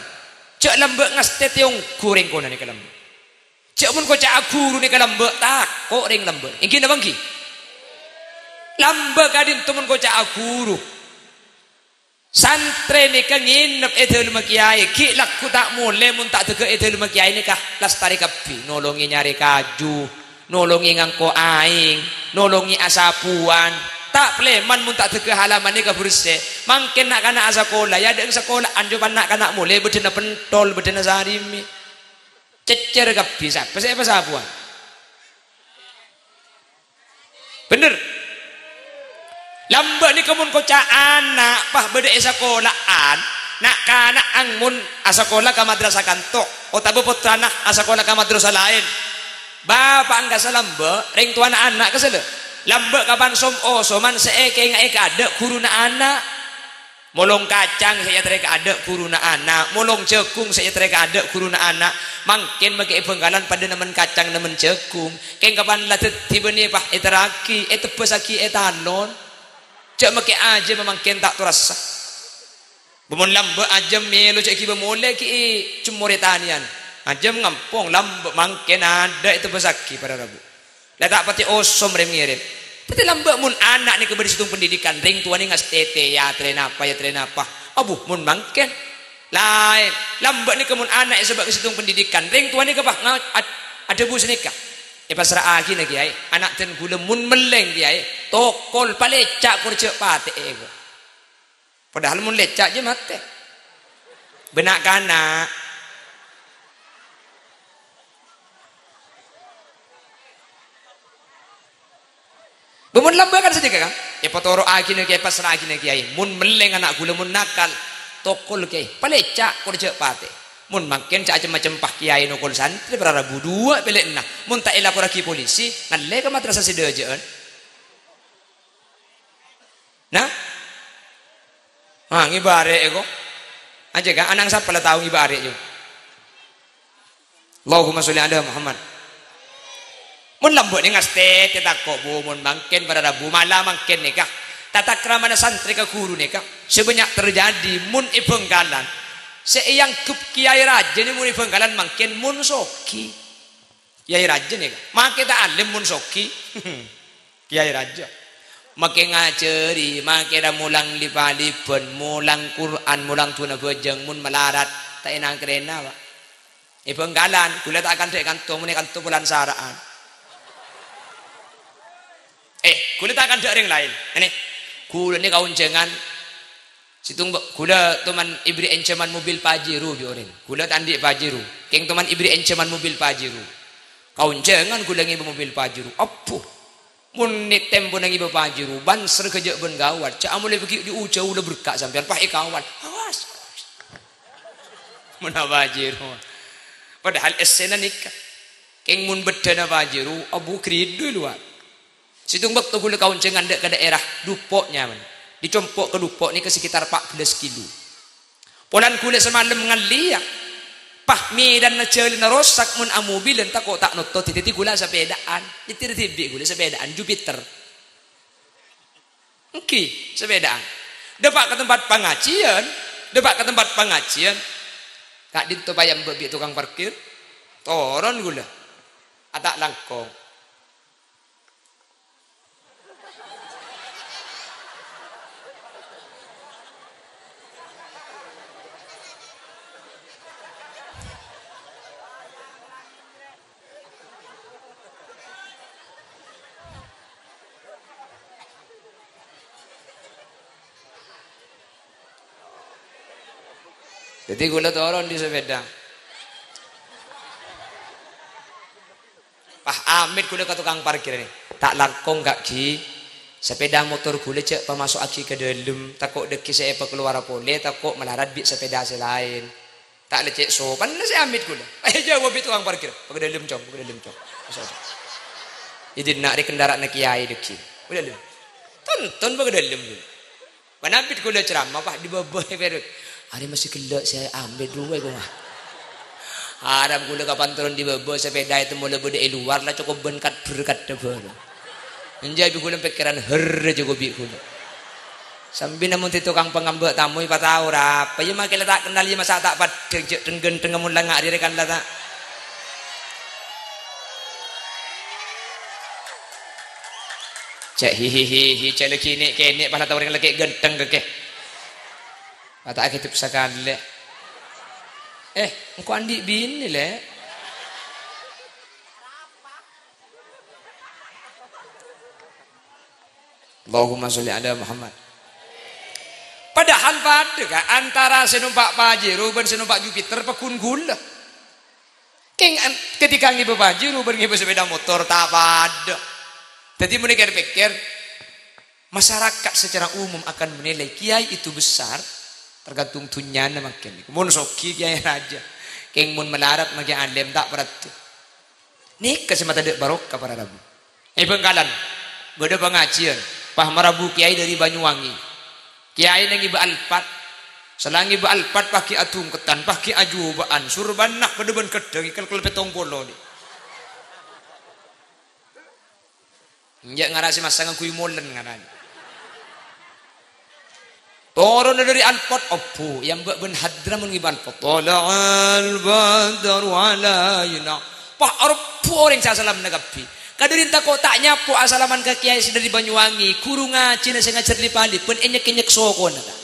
Cek lambak ngastet yang kureng kona ni kalambak. Cek mun ko cak aku ni kalambak tak kok ring lambak. Ingin apa ngki? Lambak kadin tu mun ko cak aku. Santre ni kan nginep etel makiai ki laku tak mule mun tak tege etel makiai ni kah lastari kapi nolongi nyari kaju nolongi ngangko aing nolongi asapuan tak pleman mun tak tege halaman ni kah bersih mangken nak kana asakola ya deng sekolah anjo nak kana mule bedena pentol bedena sarimi cecer kapi siapa sapuan bener. Lambak ni kamun ko ca anak pah beda sekolahan nak kana angmun asakola ka madrasah kanto o tabu putrana asakola ka madrasah lain bapak angga salamba ring tuan anak kesele lambak kapan som o soman seeke ngae kada kuruna anak molong kacang saya trek ada kuruna anak molong cekung saya trek ada kuruna anak mangken make penggalan pada nemen kacang nemen cekung keng kapan la tiba ni pah eteraki etepesaki etanon. Cak make aja memang kentak tu rasa. Bemun lambak aja melo cak kiba mole ki cumoretanian. Aja ngampung lambak mangken ada itu besaki pada rabu. Lah tak pati osom rem ngirim. Tapi lambak mun anak ni keberi situng pendidikan ring tuan ni ngas tete ya tren apa. Abu mun mangken. Lain lambak ni kemun anak sebab situng pendidikan ring tuan ni kepah ada bus nikah. Pasrah lagi nak kiai anak ten gula mun meleng kiai tokol palecak kurcek pate ego padahal mun lecak je mate benak kana bemun lambakan sedikit kan potoro lagi nak kiai pasrah lagi nak kiai mun meleng anak gula mun nakal tokol kiai palecak kurcek pate mun makin cak macam pak kiai nukul santri berarabu 2 pelek nah mun tak elak lagi polisi ngalle ke madrasah sedejaan nah ngibare ego aja kan anang siapa lah tahu ngibare jo Allahumma sholli ala Muhammad mun lambok ni ngaste kita kok bu mun makin berarabu malam makin nikah tata krama santri ke guru nikah sebanyak terjadi mun ibenggalan seiyang kup kiai raja ni muni bengkalan makin mun soki kiai raja ni makin tak alim mun soki kiai raja makin ngajari makin dah mulang lipalipan mulang Quran mulang tuna bejeng mun melarat tak enang kerena pak bengkalan kulit tak akan kanto muni kanto bulan saraan kulit tak akan ada yang lain ini Kula ni kaun jangan situng kula teman ibri ancaman mobil Pajero dioren. Kula tandi Pajero. Keng teman ibri ancaman mobil Pajero. Kaun jangan kula ngibu mobil Pajero. Apuh. Mun nek tempo nang ibu Pajero banser kerja ben gawat. Cak amule pergi di ujau udah berkak sampean pakai kawan. Awas. Mun Pajero. Padahal esena nikah. Keng mun bedana Pajero abu kridu luar. Situng waktu gula kawan cengan dek ke daerah Dupoknya man. Dicompok ke Dupok ni ke sekitar 14 kilo. Polan gula semalam ngaliak. Pahmi dan nacelin rosak mun amobil entah kok tak noto titi gula sepedaan. Itu tibi gula sepedaan Jupiter. Oke, sepedaan. Depak ke tempat pengajian, Kak dinto bayam bebi tukang parkir. Toron gula. Atak langkong. Jadi gula turun di sepeda. Pak Amit gula ke tukang parkir ni. Tak langkong kak ki. Sepeda motor gula cek pemasuk aki ke dalam. Takut deki saya keluar pole. Takut melarat bik sepeda selain. Tak lecek sopan. Nasi Amit gula. Ayo jawab bik tukang parkir. Pakai dalam cong. Jadi nak di kendaraan nak kiai deki. Pakai dalam. Tonton pakai dalam gula. Panabit gula ceramah pak di bawah perut. Hari masih gelap saya ambil dulu aku mah. Haram gula kapan turun di bawah sepeda itu mulai beda luar lah cukup berkat debal. Menjadi gula pikiran cukup gula. Sambil namun itu tukang pengambil tamu ipa tahu apa ya makin tak kenal ya masa tak pad denggen tengah mulai ngari rekan lah tak. Cek hihihi cek lagi ni kene pada tahu orang lagi genteng ke. Kata kita pesakal le. Engkau andi bini le. Allahumma sholli ala Muhammad. Padahal pada kan antara senumpak Pajero dan senumpak Jupiter pekun gula. Ketika ngibu Pajero dan ngibu sepeda motor tak pada. Jadi mereka pikir masyarakat secara umum akan menilai kiai itu besar. Tergantung tunyana makin. Mun soki kiai raja. Keng mun melarat makin alim tak peratu. Nih kesemata dek barokah para rabu. Bengkalan. Beda pengajian. Pah marabu kiai dari Banyuwangi. Kiai nang iba alpat. Selang iba alpat pakai atung ketan, pakai ajubaan, surban nak bedeban kedeng ikel petong polo ni. Nyak ngarasi masangan kuy molen ngarani. Turun dari Alpat opo yang buat ben hadra mengibal Tala'al badru alayna. Pak opo orang salam nagapi. Kadarin tak tak nyapo asalaman ke kiai dari Banyuwangi, kurunga cina senga cerli pali pun enyek soko naga.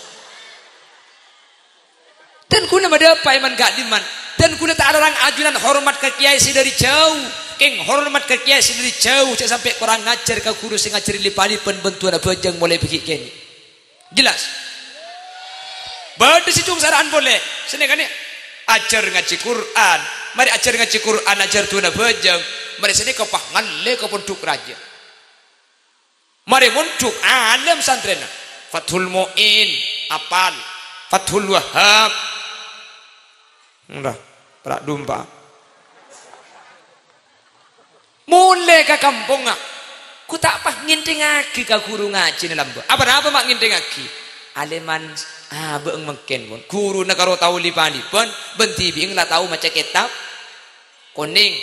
Dan kuna ada apa iman gak diman. Dan kuna tak ada orang ajunan hormat ke kiai dari jauh. Keng hormat ke kiai dari jauh cak sampai orang ngajar ke guru senga cerli pali pun bentuan bajang mulai pergi kini. Jelas. Bada si cung saraan boleh. Sini kan ni ajar ngaji Quran. Mari ajar ngaji Quran ajar tuna bajang. Mari sini kau pangan le kau pondok raja. Mari pondok alam santren. Fathul Mu'in apal. Fathul Wahab. Udah, perak domba. Mulai ke kampung ah. Ku tak apa nginting lagi ke guru ngaji dalam. Apa mak nginting lagi? Aleman beeng mungkin pun guru nak karo tahu lipani pun benti bing lah tahu macam kitab kuning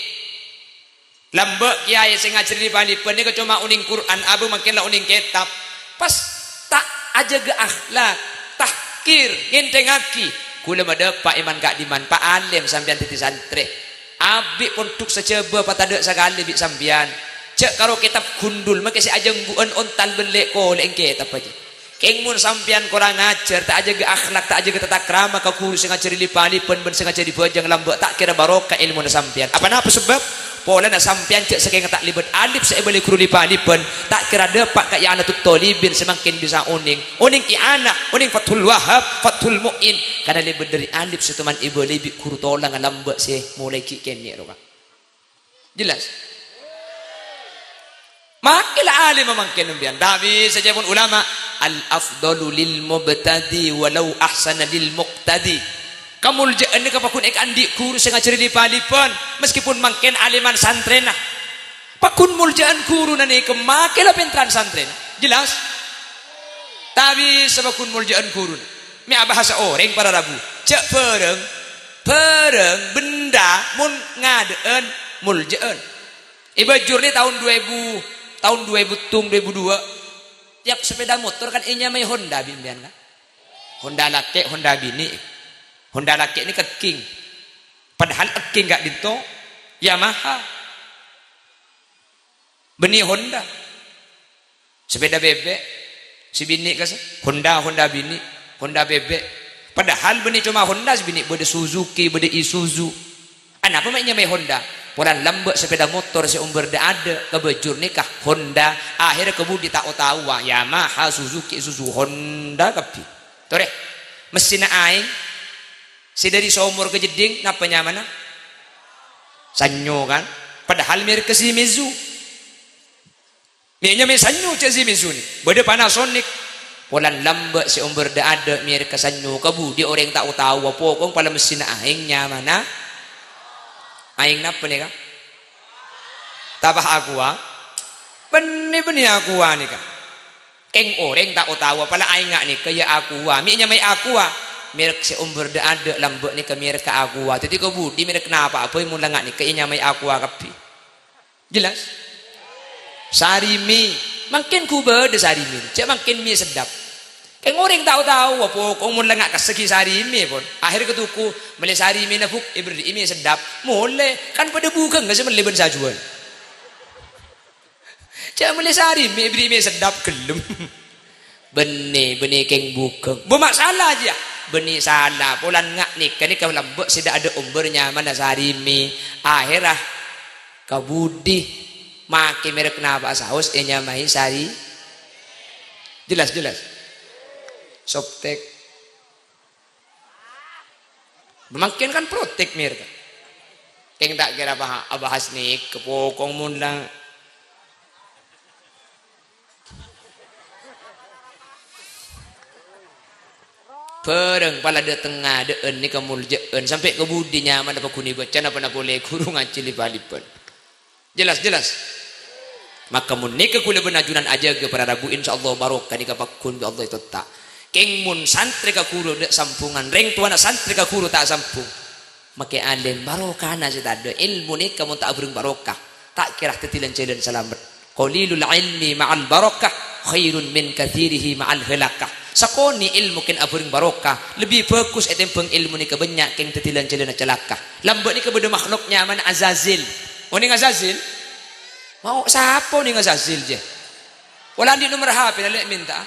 lambak kiai sing ngajar lipani pun ni cuma uning Quran abu makin lah uning kitab pas tak aja ge akhlak tahkir ngenteng aki kula mada pak iman gak diman pak alim sampean titi santri abi pun tuk seceba patadek sekali bik sampean cek karo kitab gundul make si ajeng buan ontal belek ko lek kitab aja. Keng mun sampean kurang ngajar tak aja ke akhlak tak aja ke tata krama ka guru sing ngajari lipani pun ben sing ngajari bojang lambak tak kira barokah ilmu sampean. Apa sebab pola nak sampean cek sekeng tak libet alif saya boleh kuru lipa alipen tak kira dapat kaya anak tolibin semakin bisa uning i'ana uning fathul wahab fathul mu'in karena libet dari alif seteman ibu lebih kuru tolang lambak sih mulai kikenya roka jelas makilah alim memangkin umbian tapi saja pun ulama al afdalu lil mubtadi walau ahsana lil muqtadi kamu jangan ni kapakun ek andi guru sengajari lipa-lipan meskipun mangken aliman santren nah pakun muljaan guru nani kemakilah pentran santren jelas tapi sebakun muljaan guru mi bahasa orang para rabu cek pereng benda mun ngadeen muljaan ibajur ni tahun 2000 tung 2002 tiap sepeda motor kan inya mai Honda bimbian kan Honda laki Honda bini Honda laki ini keking padahal keking gak dito Yamaha benih Honda sepeda bebek si bini kas Honda bini Honda bebek padahal benih cuma Honda si bini bede Suzuki bede Isuzu apa mainnya mai Honda pola lambek sepeda motor si umber ada kebejur nikah Honda akhirnya kebudi tak tahu Yamaha Suzuki Isuzu Honda kapi tore mesin aing si dari seumur kejeding napanya mana sanyo kan padahal mir ke Shimizu mirnya mir sanyo ke Shimizu ni beda Panasonic polan lambek si umber ada mir ke sanyo kabu dia orang tak tahu apa kong pada mesin aingnya mana aing napa ni kan tabah aqua benih aqua ni kan keng orang tak tahu pala aing ngak ni kaya aqua mirnya mai aqua merek si umber ada lambek ni ke merek ke aqua jadi kau budi merek kenapa apa yang mula ngak ni kayaknya mai aqua kapi jelas sarimi makin ku berde sarimi cak makin mie sedap keng orang tahu apa kau mula ngak kesegi sarimi pun akhir ketuku meli sarimi nafuk ibri mie sedap mulai kan pada bukan nggak sih meli ben sajuan cak meli sarimi ibri mie sedap gelem benih keng bukan bermasalah aja benih salah polan ngak nik kan kalau lambek tidak ada umbernya mana sarimi akhirah kabudi make merek napa saus enya mai sari jelas soptek makin kan protek mir keng tak kira bahas nik kepokong mun lang pereng pala de tengah deen ni kemuljaan sampai ke budinya mana pakuni baca apa boleh guru ngaji lipan jelas maka mun ni ke kula benajunan aja ke para rabu insyaallah barokah ni kapakun bi Allah itu tak keng mun santri ka guru dek sampungan reng tuana santri ka guru tak sampung make alim barokah na sida ada ilmu ni kamu tak bereng barokah tak kira tetilan jalan selamat qalilul ilmi ma'al barakah khairun min kathirihi ma'al halakah sakoni ilmu ken aburing barokah lebih fokus etempeng ilmu ni kebanyak ken tetilan celana celaka lambek ni kebeda makhluknya mana Azazil ni Azazil mau siapa ni Azazil je wala di nomor HP lek minta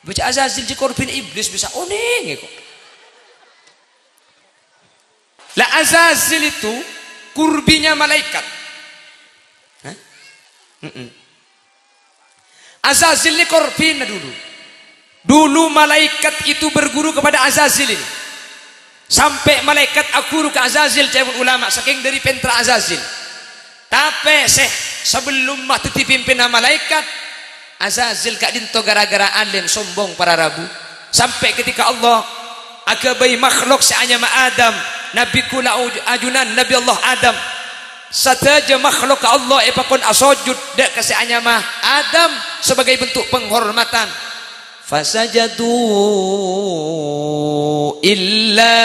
baca Azazil je korban iblis bisa oning kok la Azazil itu kurbinya malaikat Azazil ni korban dulu malaikat itu berguru kepada Azazil ini sampai malaikat akuru ke Azazil cahaya ulama saking dari pentra Azazil tapi sebelum mati dipimpin malaikat Azazil kak dinto gara-gara alim sombong para rabu sampai ketika Allah agabai makhluk seanya ma Adam nabi kula ajunan Nabi Allah Adam sataja makhluk Allah epakon asojud dek keseanya ma Adam sebagai bentuk penghormatan fasajadu illa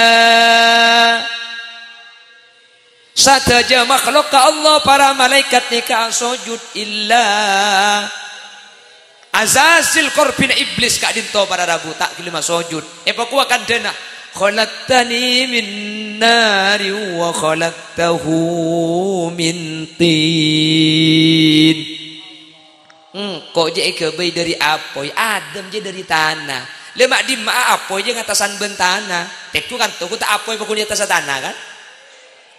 sataja makhluk Allah para malaikat nikah sujud illa Azazil korban iblis kak dinto para rabu tak kelima sujud epaku akan dana khalaqtani min nari wa khalaqtahu min tin kok je kebai dari apoy Adam je dari tanah lemak di ma apoy je ngatasan bentana tekku kan tu tak apoy pokoknya atas tanah kan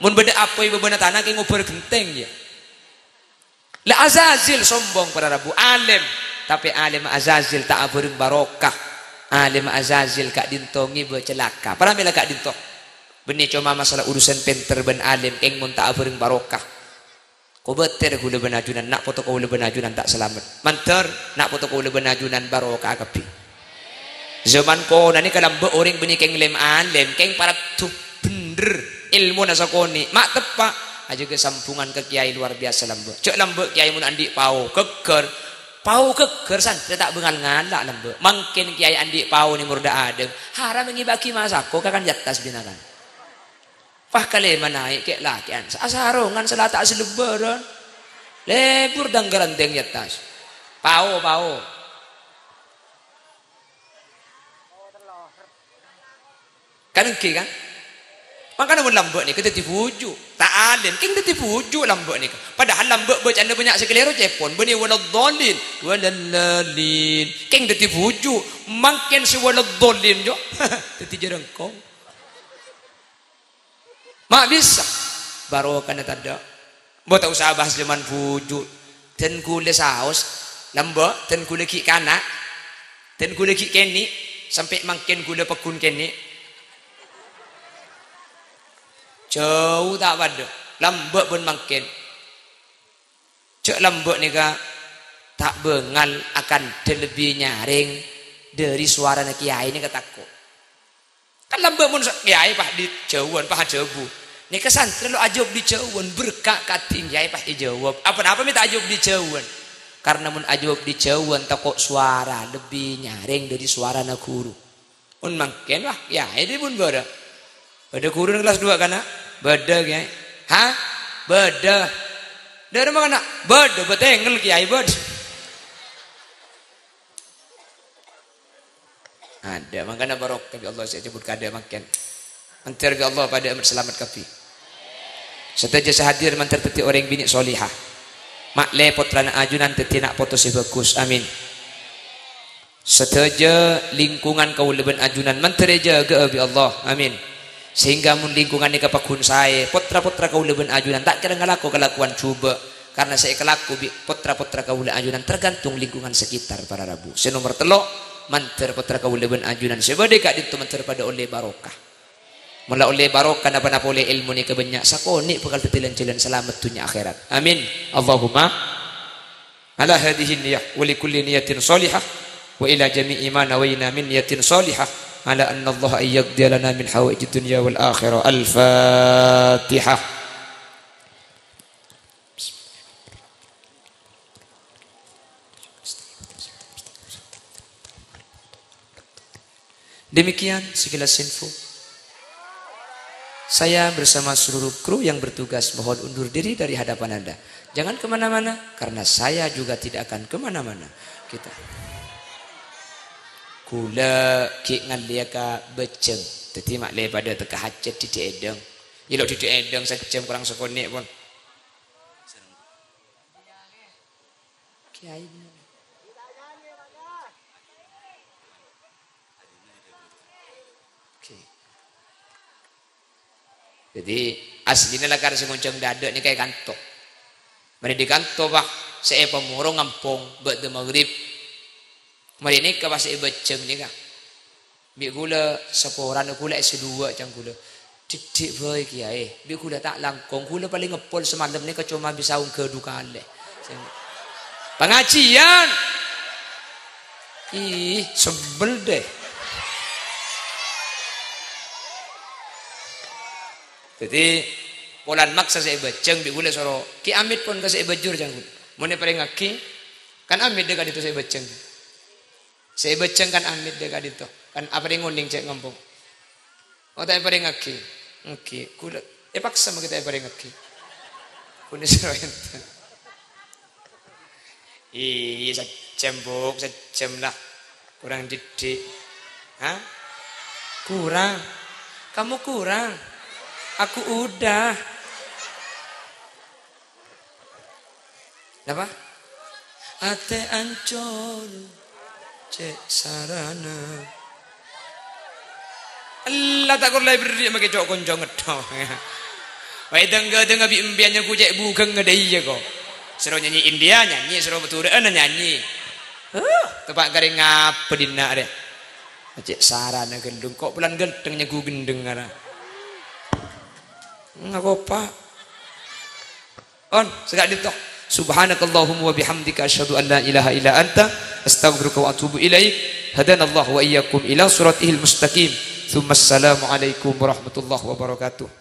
Mun beda apa ibu bener tanah ke nguber genteng ya. La Azazil sombong para Rabu alim, tapi alim Azazil tak aburung barokah. Alim Azazil kak dintongi bercelaka. Para mila kak dintong. Benih cuma masalah urusan penter ben alim keng mun tak aburung barokah. Kau beter gula benajunan nak foto kau benajunan tak selamat. Manter nak foto kau benajunan barokah kapi. Zaman ko nani kalam be orang benih keng lem alim keng para tu bener ilmu nasakoni mak tepak aja kesampungan ke kiai luar biasa lambe. Cek lambe kiai mun andi pau keker santri tak bengal ngalak lambe. Mangkin kiai andi pau ni murda adem haram ngibaki masako kakan jattas binakan. Pah kali naik kek lakian asarongan selata selebaran lebur dan geranteng jattas. Pau kan engke kan makanya mun lambek ni kita tipuju tak alim king kita tipuju lambek ni padahal lambek bercanda banyak sekelero cepon bani waladhdallin king kita tipuju makin si waladhdallin jo teti jerengkong mak bisa baru kana tada bo tak usah bahas zaman puju ten kule saos lambek ten kule ki kana ten kule ki keni sampai makin kule pekun keni jauh tak pada lambek pun makin cek lambek ni ka tak bengal akan terlebih nyaring dari suara nak kiai ni kataku kan lambek pun kiai pah di jauhan pah jebu ni kesan terlalu ajub di jauhan berkak kating kiai pah dijawab apa-apa minta ajub di jauhan karena mun ajub di jauhan takut suara lebih nyaring dari suara nak guru pun makin lah kiai dia pun berada pada guru kelas 2 kana beda kiai ha beda dari mana beda betengel kiai beda ada makanya barokah bi Allah saya sebut kada makan mantar bi Allah pada amat selamat kapi seteja sehadir mantar teti orang bini solihah mak le putrana ajunan teti nak foto si bagus amin seteja lingkungan kau leben ajunan mantar jaga bi Allah amin sehingga mun lingkungan ni kapakun saya putra-putra kau leben ajunan tak kira ngalaku kelakuan coba karena saya kelaku putra-putra kau leben ajunan tergantung lingkungan sekitar para Rabu senomor telok manter putra kau leben ajunan sebade kak ditu manter pada oleh barokah mula oleh barokah napa-napa oleh ilmu ni kebanyak sakoni bekal tetilan-tilan selamat dunia akhirat amin Allahumma ala hadhihi niyah wa li kulli niyatin salihah wa ila jami'i ma nawayna min niyatin salihah على أن الله أن يقضي لنا من حوائج الدنيا والآخرة الفاتحة demikian sekilas info saya bersama seluruh kru yang bertugas mohon undur diri dari hadapan Anda jangan kemana-mana karena saya juga tidak akan kemana-mana kita kula ki ngalia ka beceng dadi mak le pada teka hajat di edeng ilok di edeng sejam kurang sekonek pun kiai oke jadi aslinya lah karena sengonceng dada ni kayak kantok mari di kantok pak saya pemurung ngampung buat de maghrib mari ni ke pas ibeceng ni kak bi gula seporan gula S2 cang gula didik boy kiai bi gula tak langkong gula paling ngepol semalam ni cuma bisa ke dukale pengajian ih sebel deh jadi polan maksa saya ibeceng bi gula soro ki amit pun ke saya ibejur cang gula mun paling ngaki kan amit dekat itu saya ibeceng saya beceng kan amit dekat itu kan apa yang ngunding cek ngomong oh tak apa yang ngaki ngaki kula paksa sama kita apa yang ngaki kunis seroyen iya sejam lah kurang didik hah kurang kamu kurang aku udah apa ate ancol cek sarana Allah tak kurang beri makai cok konjong ngedong Wai dengar bi embiannya ku cek bukan ngedai je kok. Seru nyanyi India nyanyi, seru beturan nyanyi. Tempat garing ngapa dina deh. Cek sarana gendeng kok pelan gentengnya ku gendeng ara. Ngakopa. On segak ditok. Subhanakallahumma wa bihamdika asyhadu an la ilaha illa anta astaghfiruka wa atubu ilaik. Hadanallahu wa iyyakum ila siratihil mustaqim. Tsumma assalamu alaikum warahmatullahi wabarakatuh.